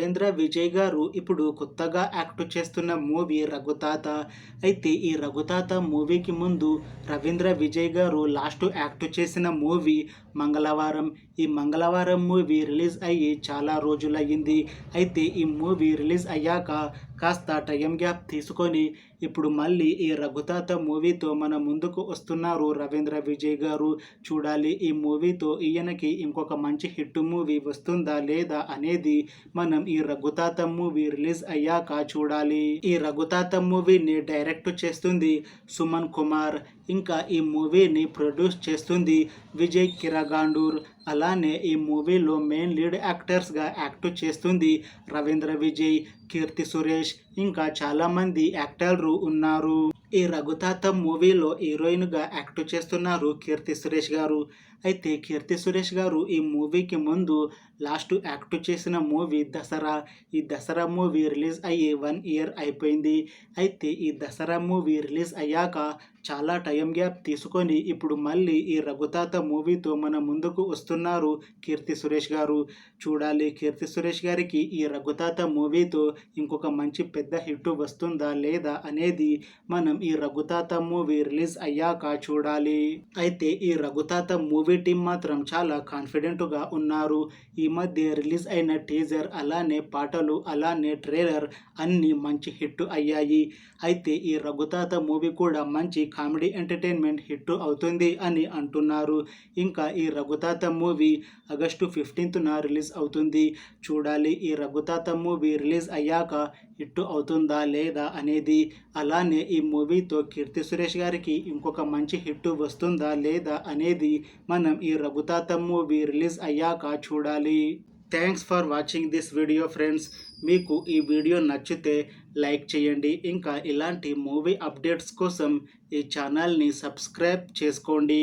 రవీంద్ర విజయ్ గారు ఇప్పుడు కొత్తగా యాక్ట్ చేస్తున్న మూవీ రఘుతాత. అయితే ఈ రఘుతాత మూవీకి ముందు రవీంద్ర విజయ్ గారు లాస్ట్ యాక్ట్ చేసిన మూవీ మంగళవారం. ఈ మంగళవారం మూవీ రిలీజ్ అయ్యి చాలా రోజులయ్యింది. అయితే ఈ మూవీ రిలీజ్ అయ్యాక కాస్త టైం గ్యాప్ తీసుకొని ఇప్పుడు మళ్ళీ ఈ రఘుతాత మూవీతో మన ముందుకు వస్తున్నారు రవీంద్ర విజయ్ గారు. చూడాలి ఈ మూవీతో ఈయనకి ఇంకొక మంచి హిట్ మూవీ వస్తుందా లేదా అనేది మనం ఈ రఘుతాత మూవీ రిలీజ్ అయ్యాక చూడాలి. ఈ రఘుతాత మూవీని డైరెక్ట్ చేస్తుంది సుమన్ కుమార్. ఇంకా ఈ మూవీని ప్రొడ్యూస్ చేస్తుంది విజయ్ కిరగాండూర్. అలానే ఈ మూవీలో మెయిన్ లీడ్ యాక్టర్స్గా యాక్ట్ చేస్తుంది రవీంద్ర విజయ్, కీర్తి సురేష్, ఇంకా చాలామంది యాక్టర్లు ఉన్నారు. ఈ రఘుతాత మూవీలో హీరోయిన్గా యాక్ట్ చేస్తున్నారు కీర్తి సురేష్ గారు. అయితే కీర్తి సురేష్ గారు ఈ మూవీకి ముందు లాస్ట్ యాక్ట్ చేసిన మూవీ దసరా. ఈ దసరా మూవీ రిలీజ్ అయ్యి 1 ఇయర్ అయిపోయింది. అయితే ఈ దసరా మూవీ రిలీజ్ అయ్యాక చాలా టైం గ్యాప్ తీసుకొని ఇప్పుడు మళ్ళీ ఈ రఘుతాత మూవీతో మన ముందుకు వస్తున్నారు కీర్తి సురేష్ గారు. చూడాలి కీర్తి సురేష్ గారికి ఈ రఘుతాత మూవీతో ఇంకొక మంచి పెద్ద హిట్ వస్తుందా లేదా అనేది మనం ఈ రఘుతాత మూవీ రిలీజ్ అయ్యాక చూడాలి. అయితే ఈ రఘుతాత మూవీ టీం మాత్రం చాలా కాన్ఫిడెంట్గా ఉన్నారు. ఈ మధ్య రిలీజ్ అయిన టీజర్, అలానే పాటలు, అలానే ట్రైలర్ అన్నీ మంచి హిట్ అయ్యాయి. అయితే ఈ రఘుతాత మూవీ కూడా మంచి కామెడీ ఎంటర్టైన్మెంట్ హిట్ అవుతుంది అని అంటున్నారు. ఇంకా ఈ రఘుతాత మూవీ ఆగస్టు 15న రిలీజ్ అవుతుంది. చూడాలి ఈ రఘుతాత మూవీ రిలీజ్ అయ్యాక హిట్ అవుతుందా లేదా అనేది. అలానే ఈ మూవీతో కీర్తి సురేష్ గారికి ఇంకొక మంచి హిట్ వస్తుందా లేదా అనేది మనం ఈ రఘుతాత మూవీ రిలీజ్ అయ్యాక చూడాలి. Thanks for watching this video friends. మీకు ఈ వీడియో నచ్చితే లైక్ చేయండి. ఇంకా ఇలాంటి మూవీ అప్డేట్స్ కోసం ఈ ఛానల్ని సబ్స్క్రైబ్ చేసుకోండి.